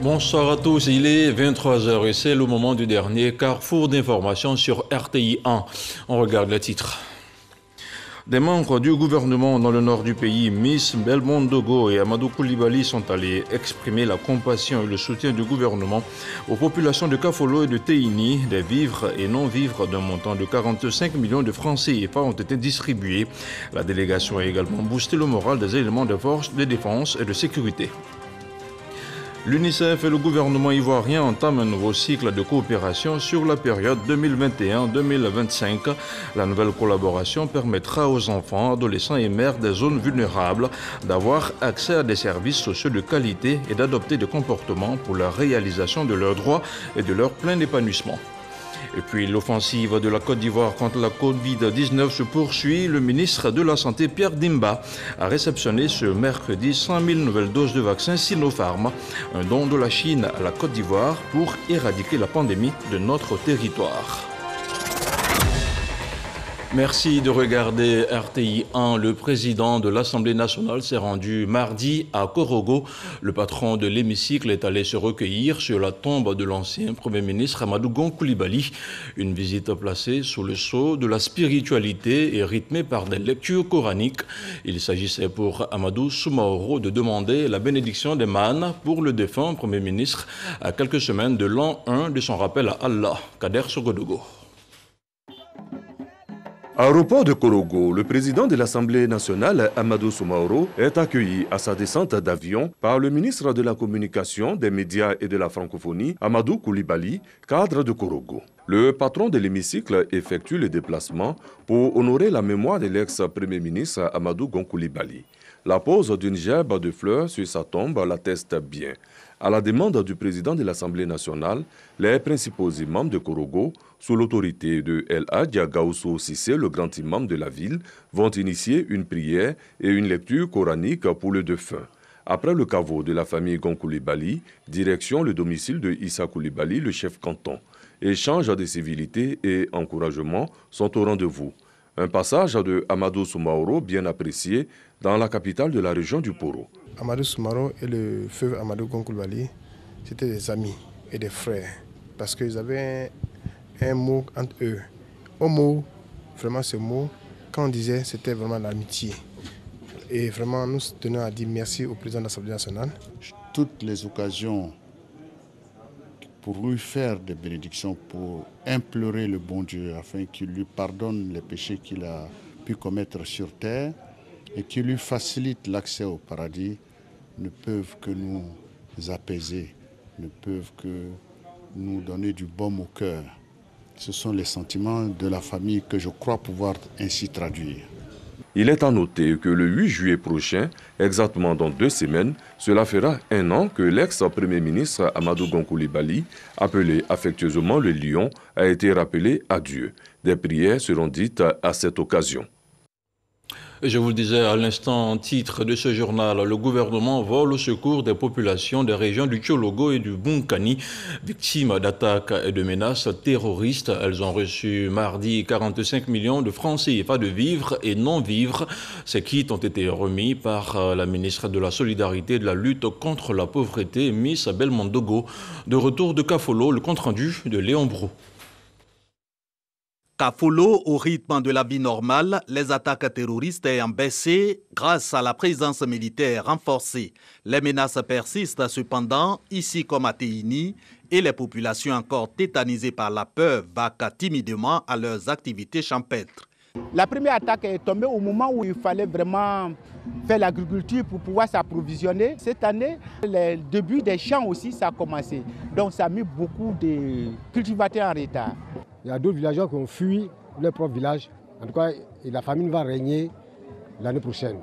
Bonsoir à tous, il est 23h et c'est le moment du dernier carrefour d'information sur RTI 1. On regarde les titres. Des membres du gouvernement dans le nord du pays, Miss Belmondo Dogo et Amadou Koulibaly, sont allés exprimer la compassion et le soutien du gouvernement aux populations de Kafolo et de Teini. Des vivres et non-vivres d'un montant de 45 millions de francs CFA ont été distribués. La délégation a également boosté le moral des éléments de force de défense et de sécurité. L'UNICEF et le gouvernement ivoirien entament un nouveau cycle de coopération sur la période 2021-2025. La nouvelle collaboration permettra aux enfants, adolescents et mères des zones vulnérables d'avoir accès à des services sociaux de qualité et d'adopter des comportements pour la réalisation de leurs droits et de leur plein épanouissement. Et puis l'offensive de la Côte d'Ivoire contre la Covid-19 se poursuit. Le ministre de la Santé, Pierre Dimba, a réceptionné ce mercredi 100 000 nouvelles doses de vaccins Sinopharm, un don de la Chine à la Côte d'Ivoire pour éradiquer la pandémie de notre territoire. Merci de regarder RTI 1. Le président de l'Assemblée nationale s'est rendu mardi à Korogo. Le patron de l'hémicycle est allé se recueillir sur la tombe de l'ancien Premier ministre Amadou Gon Coulibaly. Une visite placée sous le sceau de la spiritualité et rythmée par des lectures coraniques. Il s'agissait pour Amadou Soumaoro de demander la bénédiction des mânes pour le défunt Premier ministre à quelques semaines de l'an 1 de son rappel à Allah. Kader Sogodogo. À l'aéroport de Korogo, le président de l'Assemblée nationale, Amadou Soumaoro, est accueilli à sa descente d'avion par le ministre de la Communication, des Médias et de la Francophonie, Amadou Koulibaly, cadre de Korogo. Le patron de l'hémicycle effectue le déplacement pour honorer la mémoire de l'ex-premier ministre Amadou Gon Coulibaly. La pose d'une gerbe de fleurs sur sa tombe l'atteste bien. À la demande du président de l'Assemblée nationale, les principaux imams de Korogo, sous l'autorité de El Hadj Gaoussou Cissé, le grand imam de la ville, vont initier une prière et une lecture coranique pour le défunt. Après le caveau de la famille Gon Coulibaly, direction le domicile de Issa Coulibaly, le chef canton. Échanges de civilité et encouragement sont au rendez-vous. Un passage de Amadou Soumaoro bien apprécié dans la capitale de la région du Poro. Amadou Soumaoro et le feu Amadou Gon Coulibaly, c'était des amis et des frères. Parce qu'ils avaient un mot entre eux. Au mot, vraiment ce mot, quand on disait, c'était vraiment l'amitié. Et vraiment, nous tenons à dire merci au président de l'Assemblée nationale. Toutes les occasions pour lui faire des bénédictions, pour implorer le bon Dieu afin qu'il lui pardonne les péchés qu'il a pu commettre sur terre et qu'il lui facilite l'accès au paradis, ne peuvent que nous apaiser, ne peuvent que nous donner du baume au cœur. Ce sont les sentiments de la famille que je crois pouvoir ainsi traduire. Il est à noter que le 8 juillet prochain, exactement dans 2 semaines, cela fera 1 an que l'ex-premier ministre Amadou Gon Coulibaly, appelé affectueusement le Lion, a été rappelé à Dieu. Des prières seront dites à cette occasion. Je vous le disais à l'instant, titre de ce journal, le gouvernement vole au secours des populations des régions du Tchologo et du Bunkani, victimes d'attaques et de menaces terroristes. Elles ont reçu mardi 45 millions de francs CFA de vivres et non-vivres. Ces kits ont été remis par la ministre de la Solidarité et de la lutte contre la pauvreté, Miss Belmondo Dogo. De retour de Kafolo, le compte-rendu de Léon Brou. Kafolo, au rythme de la vie normale, les attaques terroristes ayant baissé grâce à la présence militaire renforcée. Les menaces persistent cependant, ici comme à Teini, et les populations encore tétanisées par la peur vaquent timidement à leurs activités champêtres. La première attaque est tombée au moment où il fallait vraiment faire l'agriculture pour pouvoir s'approvisionner. Cette année, le début des champs aussi, ça a commencé. Donc ça a mis beaucoup de cultivateurs en retard. Il y a d'autres villageois qui ont fui leur propre village. En tout cas, la famine va régner l'année prochaine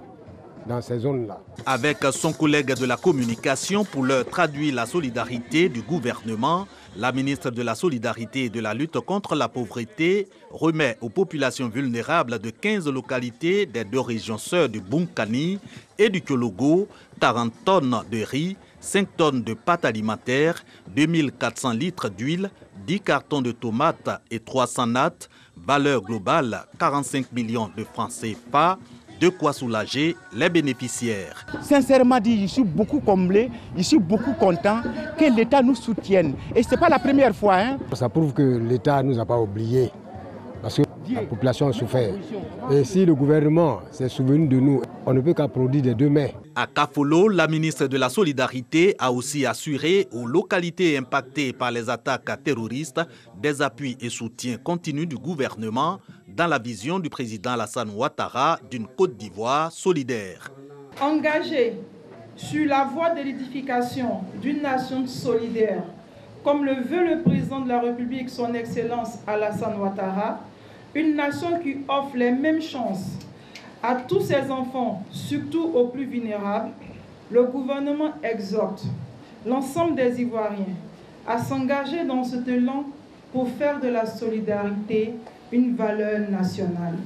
dans ces zones-là. Avec son collègue de la communication pour leur traduire la solidarité du gouvernement, la ministre de la Solidarité et de la lutte contre la pauvreté remet aux populations vulnérables de 15 localités des 2 régions sœurs du Bunkani et du Tchologo 40 tonnes de riz, 5 tonnes de pâtes alimentaires, 2400 litres d'huile, 10 cartons de tomates et 300 nattes, valeur globale 45 millions de francs CFA, De quoi soulager les bénéficiaires. Sincèrement dit, je suis beaucoup comblé, je suis beaucoup content que l'État nous soutienne. Et ce n'est pas la première fois. Ça prouve que l'État ne nous a pas oubliés. Parce que la population a souffert. Et si le gouvernement s'est souvenu de nous, on ne peut qu'applaudir des deux mains. À Kafolo, la ministre de la Solidarité a aussi assuré aux localités impactées par les attaques terroristes des appuis et soutiens continus du gouvernement dans la vision du président Alassane Ouattara d'une Côte d'Ivoire solidaire. Engagé sur la voie de l'édification d'une nation solidaire, comme le veut le président de la République, son Excellence Alassane Ouattara, une nation qui offre les mêmes chances à tous ses enfants, surtout aux plus vulnérables, le gouvernement exhorte l'ensemble des Ivoiriens à s'engager dans cet élan pour faire de la solidarité une valeur nationale.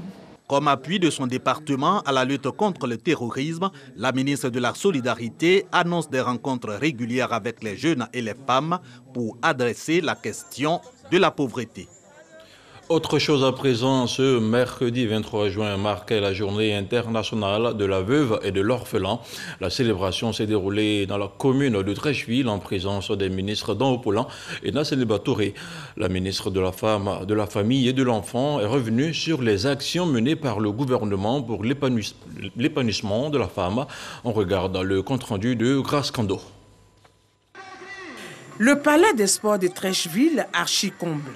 Comme appui de son département à la lutte contre le terrorisme, la ministre de la Solidarité annonce des rencontres régulières avec les jeunes et les femmes pour adresser la question de la pauvreté. Autre chose à présent, ce mercredi 23 juin marquait la journée internationale de la veuve et de l'orphelin. La célébration s'est déroulée dans la commune de Treichville en présence des ministres Dan Opolan et Nassaniba Touré. La ministre de la Femme, de la Famille et de l'Enfant est revenue sur les actions menées par le gouvernement pour l'épanouissement de la femme. On regarde le compte-rendu de Grace Kando. Le palais des sports de Treichville archi-comble.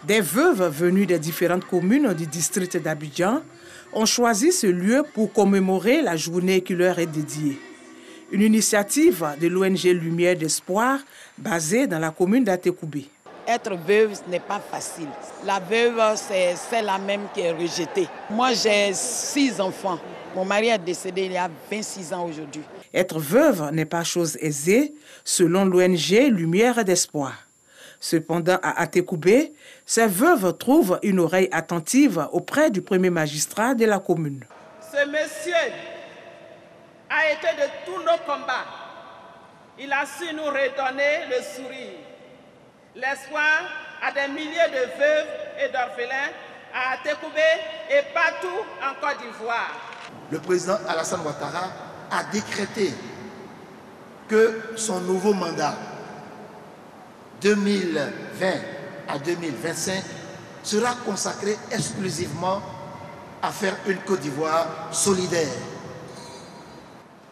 Des veuves venues des différentes communes du district d'Abidjan ont choisi ce lieu pour commémorer la journée qui leur est dédiée. Une initiative de l'ONG Lumière d'Espoir basée dans la commune d'Atekoubé. Être veuve, ce n'est pas facile. La veuve, c'est celle-là même qui est rejetée. Moi, j'ai 6 enfants. Mon mari est décédé il y a 26 ans aujourd'hui. Être veuve n'est pas chose aisée, selon l'ONG Lumière d'Espoir. Cependant, à Atekoubé, ces veuves trouvent une oreille attentive auprès du premier magistrat de la commune. Ce monsieur a été de tous nos combats. Il a su nous redonner le sourire, l'espoir à des milliers de veuves et d'orphelins à Atekoubé et partout en Côte d'Ivoire. Le président Alassane Ouattara a décrété que son nouveau mandat 2020 à 2025 sera consacré exclusivement à faire une Côte d'Ivoire solidaire.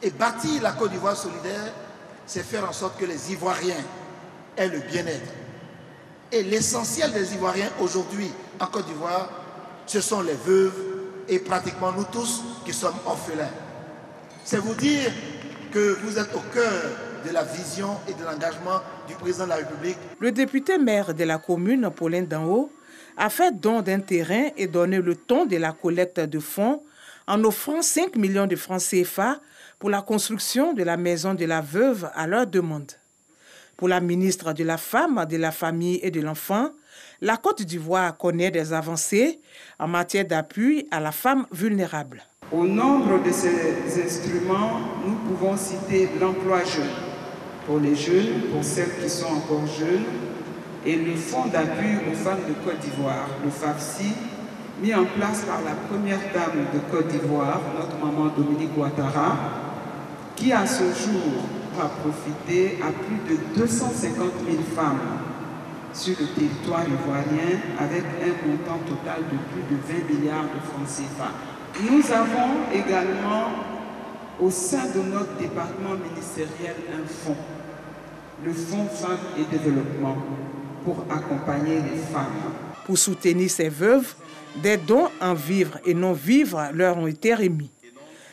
Et bâtir la Côte d'Ivoire solidaire, c'est faire en sorte que les Ivoiriens aient le bien-être. Et l'essentiel des Ivoiriens aujourd'hui en Côte d'Ivoire, ce sont les veuves et pratiquement nous tous qui sommes orphelins. C'est vous dire que vous êtes au cœur de la vision et de l'engagement du président de la République. Le député maire de la commune, Paulin Danho, a fait don d'un terrain et donné le ton de la collecte de fonds en offrant 5 millions de francs CFA pour la construction de la maison de la veuve à leur demande. Pour la ministre de la Femme, de la Famille et de l'Enfant, la Côte d'Ivoire connaît des avancées en matière d'appui à la femme vulnérable. Au nombre de ces instruments, nous pouvons citer l'emploi jeune pour les jeunes, pour celles qui sont encore jeunes, et le fonds d'appui aux femmes de Côte d'Ivoire, le FAFSI, mis en place par la première dame de Côte d'Ivoire, notre maman Dominique Ouattara, qui à ce jour a profité à plus de 250 000 femmes sur le territoire ivoirien avec un montant total de plus de 20 milliards de francs CFA. Nous avons également au sein de notre département ministériel un fonds, le Fonds Femmes et Développement, pour accompagner les femmes. Pour soutenir ces veuves, des dons en vivres et non-vivres leur ont été remis.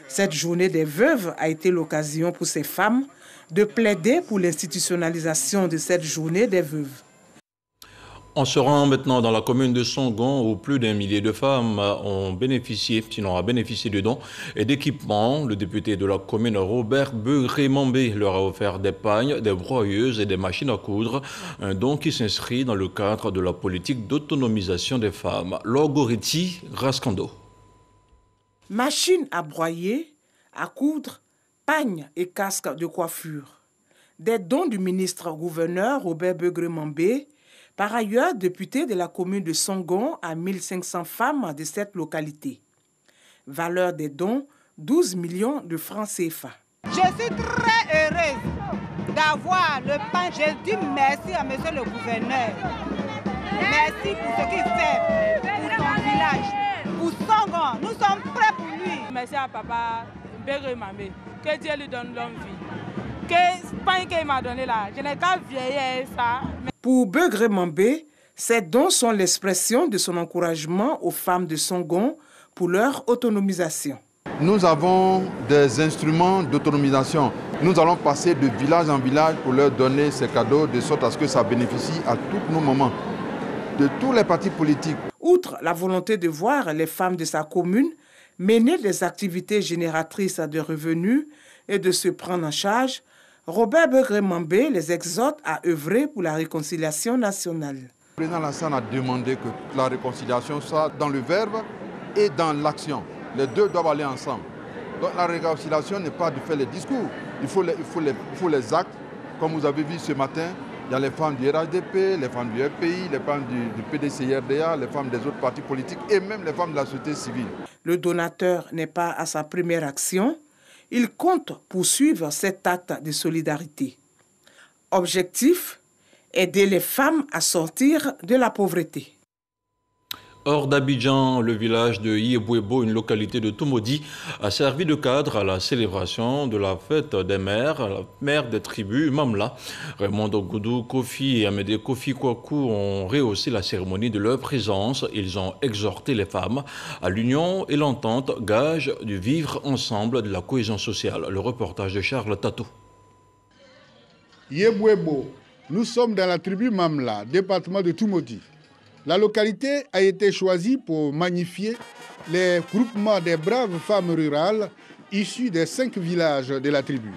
Cette journée des veuves a été l'occasion pour ces femmes de plaider pour l'institutionnalisation de cette journée des veuves. On se rend maintenant dans la commune de Songon où plus d'un millier de femmes ont bénéficié de dons et d'équipements. Le député de la commune, Robert Begré-Mambé, leur a offert des pagnes, des broyeuses et des machines à coudre. Un don qui s'inscrit dans le cadre de la politique d'autonomisation des femmes. Logoriti Raskando. Machines à broyer, à coudre, pagnes et casques de coiffure. Des dons du ministre-gouverneur Robert Begré-Mambé, par ailleurs député de la commune de Songon à 1500 femmes de cette localité. Valeur des dons, 12 millions de francs CFA. Je suis très heureuse d'avoir le pain. Je dis merci à monsieur le gouverneur. Merci pour ce qu'il fait pour son village, pour Songon. Nous sommes prêts pour lui. Merci à papa Beugre Mambé. Que Dieu lui donne longue vie. Que pain qu'il m'a donné là, je n'ai qu'à vieillir ça. Pour Beugre Mambé, ces dons sont l'expression de son encouragement aux femmes de Songon pour leur autonomisation. Nous avons des instruments d'autonomisation. Nous allons passer de village en village pour leur donner ces cadeaux de sorte à ce que ça bénéficie à tous nos mamans, de tous les partis politiques. Outre la volonté de voir les femmes de sa commune mener des activités génératrices de revenus et de se prendre en charge, Robert Beugre Mambé les exhorte à œuvrer pour la réconciliation nationale. Le président Lassane a demandé que la réconciliation soit dans le verbe et dans l'action. Les deux doivent aller ensemble. Donc la réconciliation n'est pas de faire les discours, il faut les actes. Comme vous avez vu ce matin, il y a les femmes du RHDP, les femmes du FPI, les femmes du PDCRDA, les femmes des autres partis politiques et même les femmes de la société civile. Le donateur n'est pas à sa première action. Il compte poursuivre cet acte de solidarité. Objectif, aider les femmes à sortir de la pauvreté. Hors d'Abidjan, le village de Yebouebo, une localité de Tomodi, a servi de cadre à la célébration de la fête des mères, la mère des tribus Mamla. Raymond Goudou, Kofi et Amédée Kofi Kwaku ont rehaussé la cérémonie de leur présence. Ils ont exhorté les femmes à l'union et l'entente, gage du vivre ensemble de la cohésion sociale. Le reportage de Charles Tato. Yebouebo, nous sommes dans la tribu Mamla, département de Tomodi. La localité a été choisie pour magnifier les groupements des braves femmes rurales issues des 5 villages de la tribu.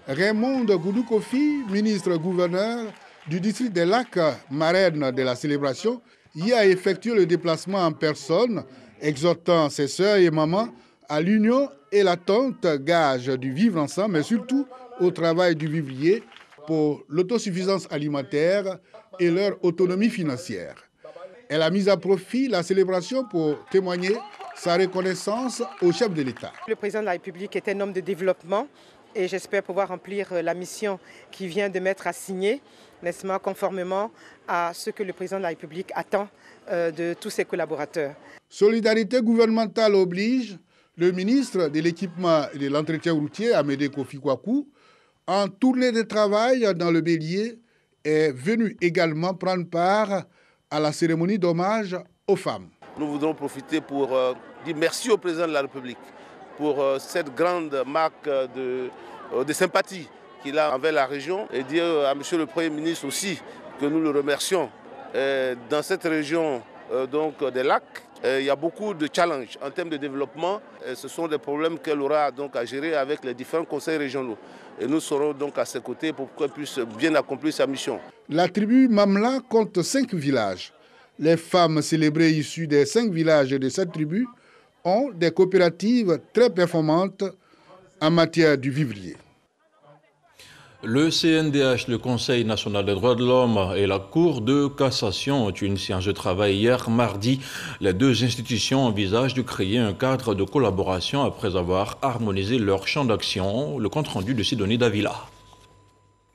Raymond Goudou Kofi, ministre-gouverneur du district des Lacs, marraine de la célébration, y a effectué le déplacement en personne, exhortant ses sœurs et mamans à l'union et l'attente, gage du vivre ensemble, mais surtout au travail du vivrier pour l'autosuffisance alimentaire et leur autonomie financière. Elle a mis à profit la célébration pour témoigner sa reconnaissance au chef de l'État. Le président de la République est un homme de développement et j'espère pouvoir remplir la mission qui vient de m'être assignée, n'est-ce pas, conformément à ce que le président de la République attend de tous ses collaborateurs. Solidarité gouvernementale oblige, le ministre de l'Équipement et de l'Entretien routier, Amédée Kofi Kwaku, en tournée de travail dans le Bélier, est venu également prendre part à la cérémonie d'hommage aux femmes. Nous voudrons profiter pour dire merci au président de la République pour cette grande marque de sympathie qu'il a envers la région et dire à monsieur le Premier ministre aussi que nous le remercions. Dans cette région donc des lacs, il y a beaucoup de challenges en termes de développement. Ce sont des problèmes qu'elle aura donc à gérer avec les différents conseils régionaux. Et nous serons donc à ses côtés pour qu'elle puisse bien accomplir sa mission. La tribu Mamla compte 5 villages. Les femmes célébrées issues des 5 villages de cette tribu ont des coopératives très performantes en matière du vivrier. Le CNDH, le Conseil national des droits de l'homme et la Cour de cassation ont eu une séance de travail hier mardi. Les deux institutions envisagent de créer un cadre de collaboration après avoir harmonisé leur champ d'action. Le compte-rendu de Sidonie Davila.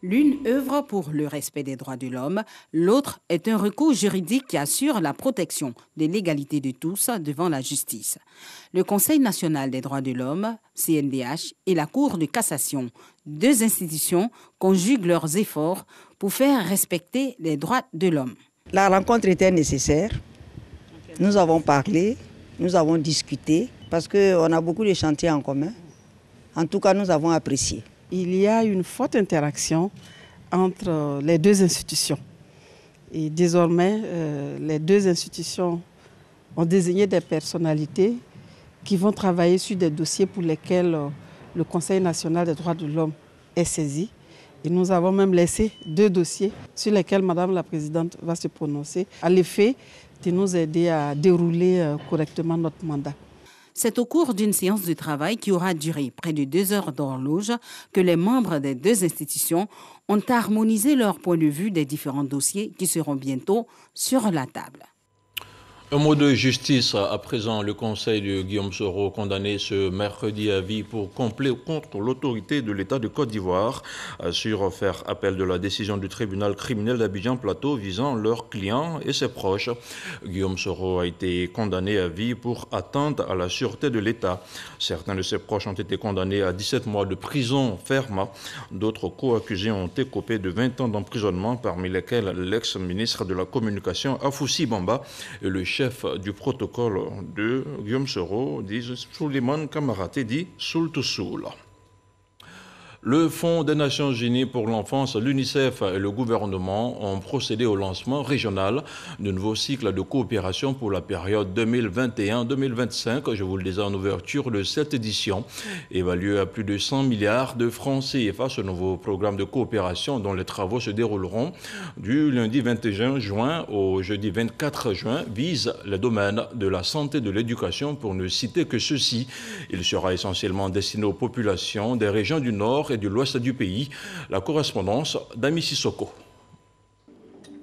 L'une œuvre pour le respect des droits de l'homme, l'autre est un recours juridique qui assure la protection de l'égalité de tous devant la justice. Le Conseil national des droits de l'homme, CNDH, et la Cour de cassation, deux institutions, conjuguent leurs efforts pour faire respecter les droits de l'homme. La rencontre était nécessaire. Nous avons parlé, nous avons discuté, parce qu'on a beaucoup de chantiers en commun. En tout cas, nous avons apprécié. Il y a une forte interaction entre les deux institutions. Et désormais, les deux institutions ont désigné des personnalités qui vont travailler sur des dossiers pour lesquels le Conseil national des droits de l'homme est saisi. Et nous avons même laissé 2 dossiers sur lesquels Madame la Présidente va se prononcer, à l'effet de nous aider à dérouler correctement notre mandat. C'est au cours d'une séance de travail qui aura duré près de 2 heures d'horloge que les membres des deux institutions ont harmonisé leur point de vue des différents dossiers qui seront bientôt sur la table. Un mot de justice à présent. Le conseil de Guillaume Soro condamné ce mercredi à vie pour complet contre l'autorité de l'État de Côte d'Ivoire sur faire appel de la décision du tribunal criminel d'Abidjan Plateau visant leurs clients et ses proches. Guillaume Soro a été condamné à vie pour atteinte à la sûreté de l'État. Certains de ses proches ont été condamnés à 17 mois de prison ferme. D'autres co-accusés ont écopé de 20 ans d'emprisonnement, parmi lesquels l'ex-ministre de la Communication Afoussi Bamba et le chef du protocole de Guillaume Soro, dit Souleymane Kamaraté, dit Soul to Soul. Le Fonds des Nations Unies pour l'enfance, l'UNICEF et le gouvernement ont procédé au lancement régional de nouveau cycle de coopération pour la période 2021-2025. Je vous le disais en ouverture de cette édition, évalué à plus de 100 milliards de francs CFA. Ce nouveau programme de coopération dont les travaux se dérouleront du lundi 21 juin au jeudi 24 juin vise les domaines de la santé et de l'éducation pour ne citer que ceux-ci. Il sera essentiellement destiné aux populations des régions du Nord et de l'ouest du pays. La correspondance d'Ami Sissoko.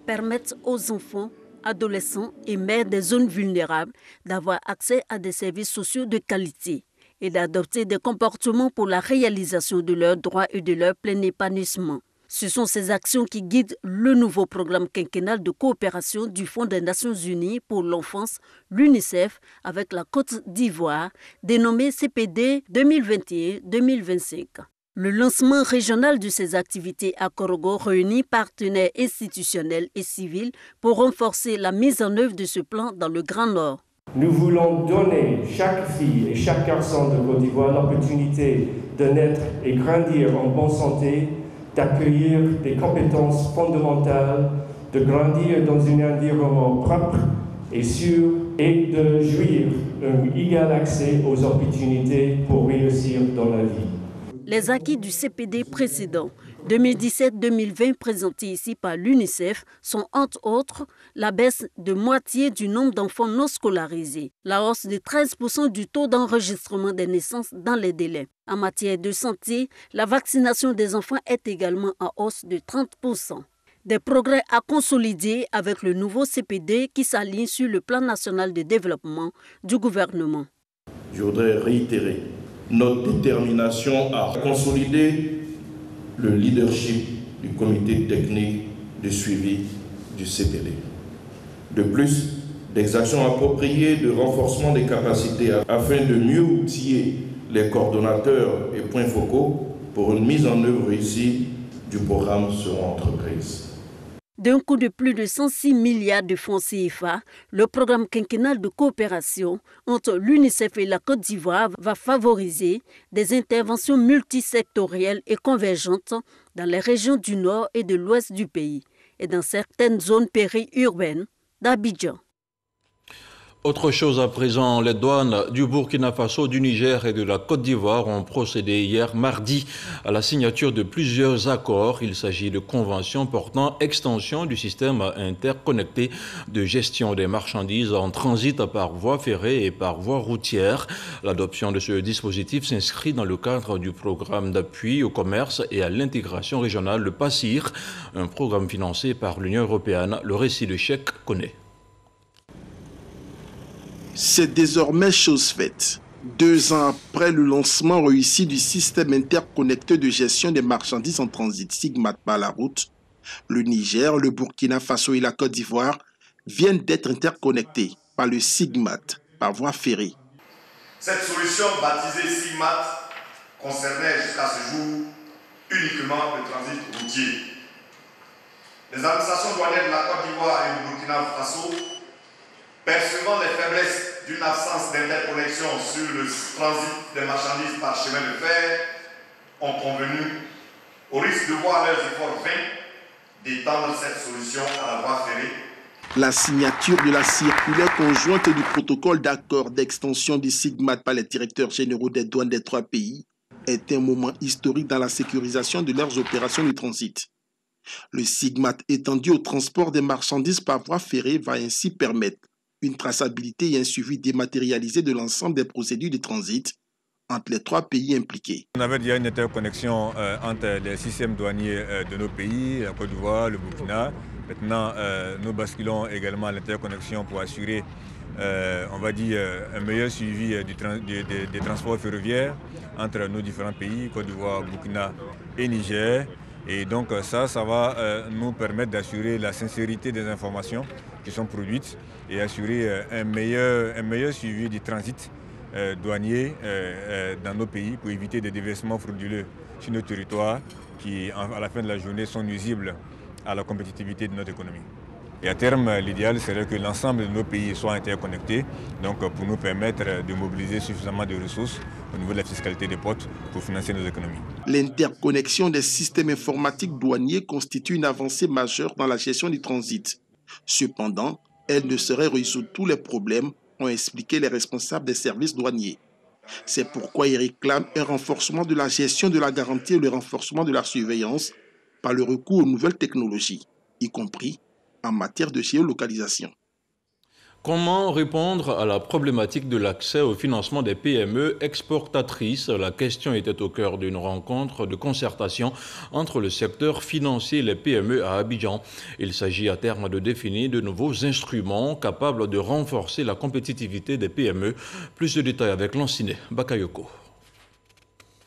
Permettre aux enfants, adolescents et mères des zones vulnérables d'avoir accès à des services sociaux de qualité et d'adopter des comportements pour la réalisation de leurs droits et de leur plein épanouissement. Ce sont ces actions qui guident le nouveau programme quinquennal de coopération du Fonds des Nations Unies pour l'enfance, l'UNICEF, avec la Côte d'Ivoire, dénommé CPD 2021-2025. Le lancement régional de ces activités à Korogo réunit partenaires institutionnels et civils pour renforcer la mise en œuvre de ce plan dans le Grand Nord. Nous voulons donner chaque fille et chaque garçon de Côte d'Ivoire l'opportunité de naître et grandir en bonne santé, d'accueillir des compétences fondamentales, de grandir dans un environnement propre et sûr et de jouir d'un égal accès aux opportunités pour réussir dans la vie. Les acquis du CPD précédent, 2017-2020 présentés ici par l'UNICEF, sont entre autres la baisse de moitié du nombre d'enfants non scolarisés, la hausse de 13% du taux d'enregistrement des naissances dans les délais. En matière de santé, la vaccination des enfants est également en hausse de 30%. Des progrès à consolider avec le nouveau CPD qui s'aligne sur le plan national de développement du gouvernement. Je voudrais réitérer notre détermination à consolider le leadership du comité technique de suivi du CPD. De plus, des actions appropriées de renforcement des capacités afin de mieux outiller les coordonnateurs et points focaux pour une mise en œuvre réussie du programme seront entreprises. D'un coût de plus de 106 milliards de francs CFA, le programme quinquennal de coopération entre l'UNICEF et la Côte d'Ivoire va favoriser des interventions multisectorielles et convergentes dans les régions du nord et de l'ouest du pays et dans certaines zones périurbaines d'Abidjan. Autre chose à présent, les douanes du Burkina Faso, du Niger et de la Côte d'Ivoire ont procédé hier mardi à la signature de plusieurs accords. Il s'agit de conventions portant extension du système interconnecté de gestion des marchandises en transit par voie ferrée et par voie routière. L'adoption de ce dispositif s'inscrit dans le cadre du programme d'appui au commerce et à l'intégration régionale, le PASSIR, un programme financé par l'Union européenne. Le récit de Cheikh connaît. C'est désormais chose faite. 2 ans après le lancement réussi du système interconnecté de gestion des marchandises en transit SIGMAT par la route, le Niger, le Burkina Faso et la Côte d'Ivoire viennent d'être interconnectés par le SIGMAT par voie ferrée. Cette solution baptisée SIGMAT concernait jusqu'à ce jour uniquement le transit routier. Les administrations douanières de la Côte d'Ivoire et du Burkina Faso, percevant les faiblesses d'une absence d'interconnexion sur le transit des marchandises par chemin de fer, ont convenu, au risque de voir leurs efforts vains, d'étendre cette solution à la voie ferrée. La signature de la circulaire conjointe du protocole d'accord d'extension du SIGMAT par les directeurs généraux des douanes des 3 pays est un moment historique dans la sécurisation de leurs opérations de transit. Le SIGMAT étendu au transport des marchandises par voie ferrée va ainsi permettre une traçabilité et un suivi dématérialisé de l'ensemble des procédures de transit, entre les 3 pays impliqués. On avait déjà une interconnexion entre les systèmes douaniers de nos pays, la Côte d'Ivoire, le Burkina. Maintenant, nous basculons également à l'interconnexion pour assurer, on va dire, un meilleur suivi des transports ferroviaires entre nos différents pays, Côte d'Ivoire, Burkina et Niger. Et donc ça va nous permettre d'assurer la sincérité des informations qui sont produites et assurer un meilleur suivi du transit douanier dans nos pays pour éviter des déversements frauduleux sur nos territoires qui, à la fin de la journée, sont nuisibles à la compétitivité de notre économie. Et à terme, l'idéal serait que l'ensemble de nos pays soient interconnectés, donc pour nous permettre de mobiliser suffisamment de ressources au niveau de la fiscalité des ports pour financer nos économies. L'interconnexion des systèmes informatiques douaniers constitue une avancée majeure dans la gestion du transit. Cependant, elle ne saurait résoudre tous les problèmes, ont expliqué les responsables des services douaniers. C'est pourquoi ils réclament un renforcement de la gestion de la garantie et le renforcement de la surveillance par le recours aux nouvelles technologies, y compris en matière de géolocalisation. Comment répondre à la problématique de l'accès au financement des PME exportatrices? La question était au cœur d'une rencontre de concertation entre le secteur financier et les PME à Abidjan. Il s'agit à terme de définir de nouveaux instruments capables de renforcer la compétitivité des PME. Plus de détails avec Lanciné Bakayoko.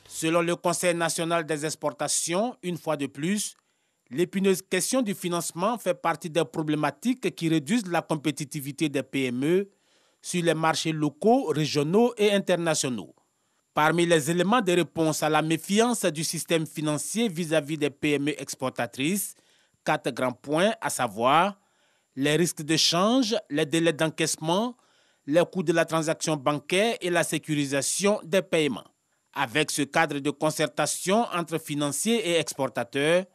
Selon le Conseil national des exportations, une fois de plus, l'épineuse question du financement fait partie des problématiques qui réduisent la compétitivité des PME sur les marchés locaux, régionaux et internationaux. Parmi les éléments de réponse à la méfiance du système financier vis-à-vis des PME exportatrices, 4 grands points, à savoir les risques de change, les délais d'encaissement, les coûts de la transaction bancaire et la sécurisation des paiements. Avec ce cadre de concertation entre financiers et exportateurs,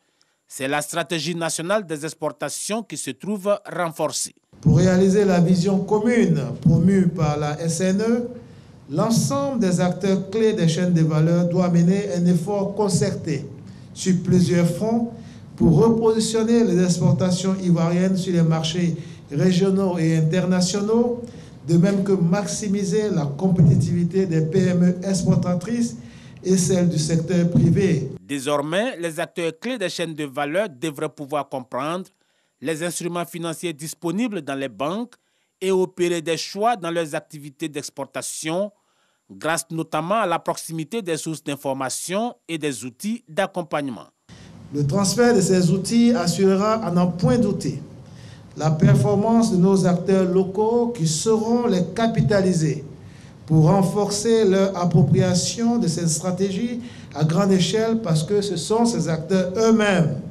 c'est la stratégie nationale des exportations qui se trouve renforcée. Pour réaliser la vision commune promue par la SNE, l'ensemble des acteurs clés des chaînes de valeur doit mener un effort concerté sur plusieurs fronts pour repositionner les exportations ivoiriennes sur les marchés régionaux et internationaux, de même que maximiser la compétitivité des PME exportatrices et celle du secteur privé. Désormais, les acteurs clés des chaînes de valeur devraient pouvoir comprendre les instruments financiers disponibles dans les banques et opérer des choix dans leurs activités d'exportation, grâce notamment à la proximité des sources d'information et des outils d'accompagnement. Le transfert de ces outils assurera, à n'en point douter, la performance de nos acteurs locaux qui sauront les capitaliser pour renforcer leur appropriation de cette stratégie à grande échelle, parce que ce sont ces acteurs eux-mêmes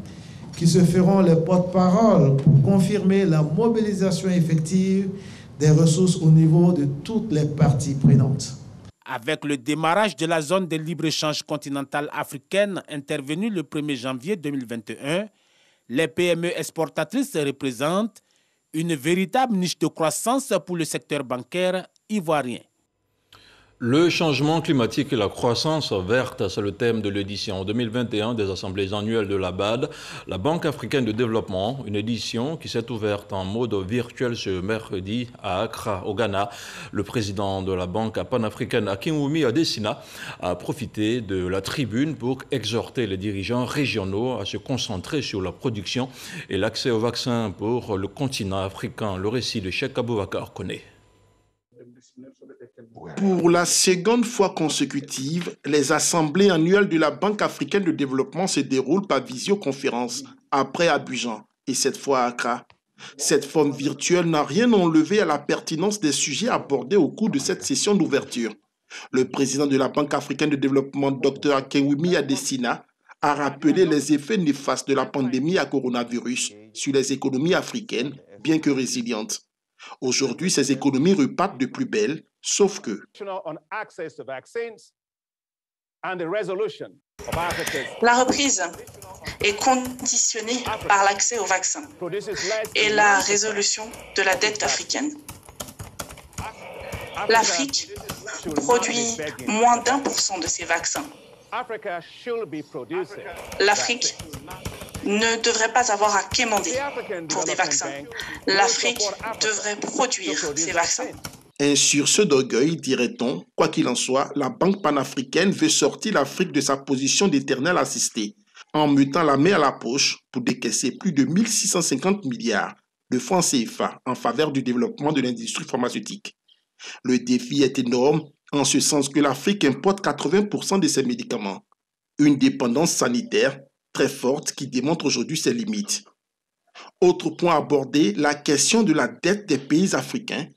qui se feront les porte-parole pour confirmer la mobilisation effective des ressources au niveau de toutes les parties prenantes. Avec le démarrage de la zone de libre-échange continentale africaine intervenue le 1er janvier 2021, les PME exportatrices représentent une véritable niche de croissance pour le secteur bancaire ivoirien. Le changement climatique et la croissance verte, c'est le thème de l'édition 2021 des Assemblées annuelles de la BAD, la Banque africaine de développement, une édition qui s'est ouverte en mode virtuel ce mercredi à Accra, au Ghana. Le président de la Banque panafricaine, Akinwumi Adesina, a profité de la tribune pour exhorter les dirigeants régionaux à se concentrer sur la production et l'accès aux vaccins pour le continent africain. Le récit de Cheikh Aboubakar Koné. Pour la seconde fois consécutive, les assemblées annuelles de la Banque africaine de développement se déroulent par visioconférence, après Abidjan et cette fois à Accra. Cette forme virtuelle n'a rien enlevé à la pertinence des sujets abordés au cours de cette session d'ouverture. Le président de la Banque africaine de développement, Dr Akinwumi Adesina, a rappelé les effets néfastes de la pandémie à coronavirus sur les économies africaines, bien que résilientes. Aujourd'hui, ces économies repartent de plus belle, sauf que la reprise est conditionnée par l'accès aux vaccins et la résolution de la dette africaine. L'Afrique produit moins d'1% de ces vaccins. L'Afrique ne devrait pas avoir à quémander pour des vaccins. L'Afrique devrait produire ces vaccins. Un sursaut d'orgueil, dirait-on. Quoi qu'il en soit, la Banque panafricaine veut sortir l'Afrique de sa position d'éternel assisté, en mettant la main à la poche pour décaisser plus de 1650 milliards de francs CFA en faveur du développement de l'industrie pharmaceutique. Le défi est énorme, en ce sens que l'Afrique importe 80% de ses médicaments. Une dépendance sanitaire très forte qui démontre aujourd'hui ses limites. Autre point abordé, la question de la dette des pays africains.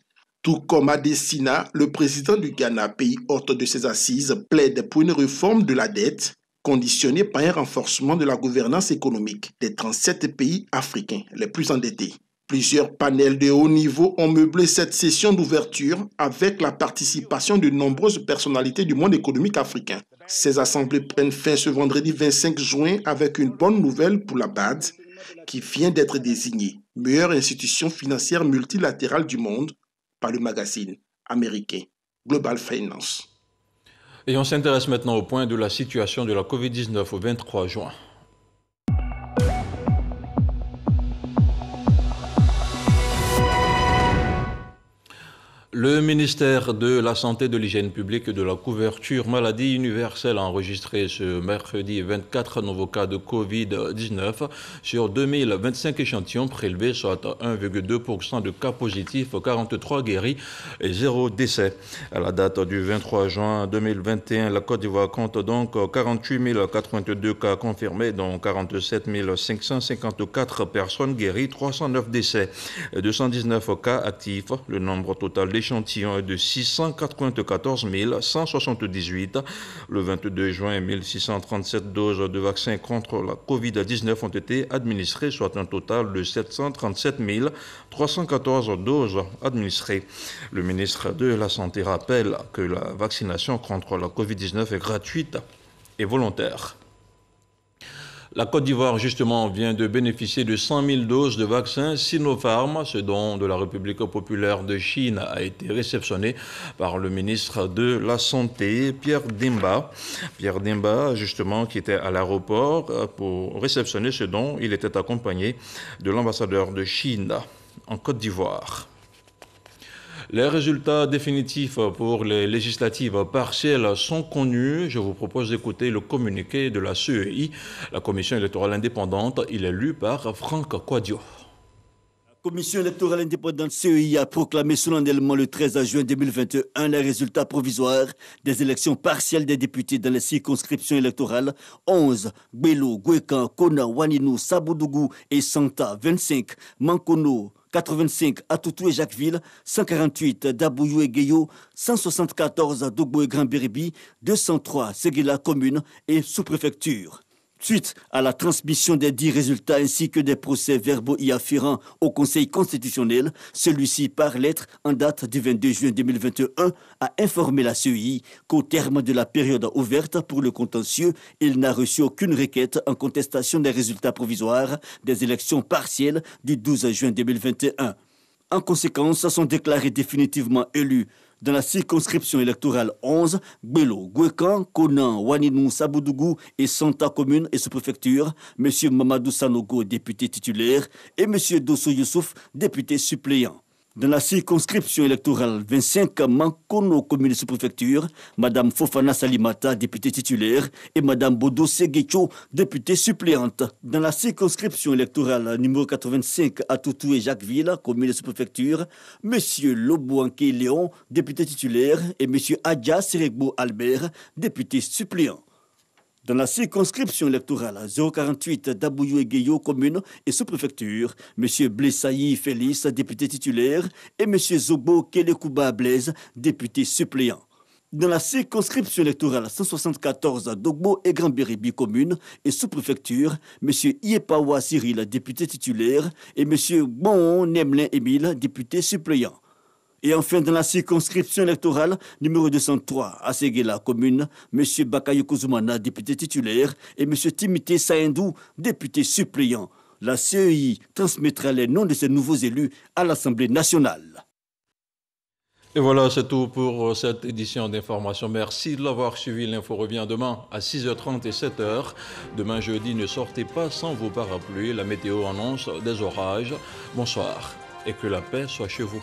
Tout comme Adesina, le président du Ghana, pays hôte de ses assises, plaide pour une réforme de la dette conditionnée par un renforcement de la gouvernance économique des 37 pays africains les plus endettés. Plusieurs panels de haut niveau ont meublé cette session d'ouverture avec la participation de nombreuses personnalités du monde économique africain. Ces assemblées prennent fin ce vendredi 25 juin avec une bonne nouvelle pour la BAD, qui vient d'être désignée meilleure institution financière multilatérale du monde par le magazine américain Global Finance. Et on s'intéresse maintenant au point de la situation de la Covid-19 au 23 juin. Le ministère de la Santé, de l'Hygiène publique et de la couverture maladie universelle a enregistré ce mercredi 24 nouveaux cas de Covid-19 sur 2025 échantillons prélevés, soit 1,2% de cas positifs, 43 guéris et 0 décès. À la date du 23 juin 2021, la Côte d'Ivoire compte donc 48 082 cas confirmés, dont 47 554 personnes guéries, 309 décès et 219 cas actifs. Le nombre total d'échantillons est de 694 178. Le 22 juin, 1637 doses de vaccins contre la Covid-19 ont été administrées, soit un total de 737 314 doses administrées. Le ministre de la Santé rappelle que la vaccination contre la Covid-19 est gratuite et volontaire. La Côte d'Ivoire, justement, vient de bénéficier de 100 000 doses de vaccins Sinopharm, ce don de la République populaire de Chine a été réceptionné par le ministre de la Santé, Pierre Demba. Pierre Demba, justement, qui était à l'aéroport pour réceptionner ce don, il était accompagné de l'ambassadeur de Chine en Côte d'Ivoire. Les résultats définitifs pour les législatives partielles sont connus. Je vous propose d'écouter le communiqué de la CEI, la Commission électorale indépendante. Il est lu par Franck Quadio. La Commission électorale indépendante CEI a proclamé solennellement le 13 juin 2021 les résultats provisoires des élections partielles des députés dans les circonscriptions électorales 11, Gbelo, Gwekan, Kona, Waninu, Sabodougou et Santa, 25, Mankono, 85 Atoutou et Jacquesville, 148 Dabouyou et Gueyo, 174 Dogbo et Grand-Bérébi, 203 Séguéla commune et sous-préfecture. Suite à la transmission des 10 résultats ainsi que des procès-verbaux y afférents au Conseil constitutionnel, celui-ci, par lettre en date du 22 juin 2021, a informé la CEI qu'au terme de la période ouverte pour le contentieux, il n'a reçu aucune requête en contestation des résultats provisoires des élections partielles du 12 juin 2021. En conséquence, sont déclarés définitivement élus dans la circonscription électorale 11, Gbelo, Gwekan, Konan, Waninu, Sabodougou et Santa commune et sous-préfecture, M. Mamadou Sanogo, député titulaire, et M. Dosso Youssouf, député suppléant. Dans la circonscription électorale 25, Mankono commune et sous-préfecture, Mme Fofana Salimata, députée titulaire, et Mme Bodo Seguecho, députée suppléante. Dans la circonscription électorale numéro 85, Atoutou et Jacquesville, commune et sous-préfecture, M. Lobouanke Léon, député titulaire, et M. Adja Seregbo Albert, député suppléant. Dans la circonscription électorale 048 Dabouyou et Gueyo, commune et sous-préfecture, M. Blessaï Félix, député titulaire, et M. Zobo Kelekouba Blaise, député suppléant. Dans la circonscription électorale 174 Dogbo et Grand-Bérébi, commune et sous-préfecture, M. Iepawa Cyril, député titulaire, et M. Bon Nemelin Émile, député suppléant. Et enfin, dans la circonscription électorale numéro 203, à Séguéla commune, M. Bakayoko Zoumana, député titulaire, et M. Timité Saindou, député suppléant. La CEI transmettra les noms de ces nouveaux élus à l'Assemblée nationale. Et voilà, c'est tout pour cette édition d'information. Merci de l'avoir suivi. L'info revient demain à 6h30 et 7h. Demain jeudi, ne sortez pas sans vos parapluies. La météo annonce des orages. Bonsoir et que la paix soit chez vous.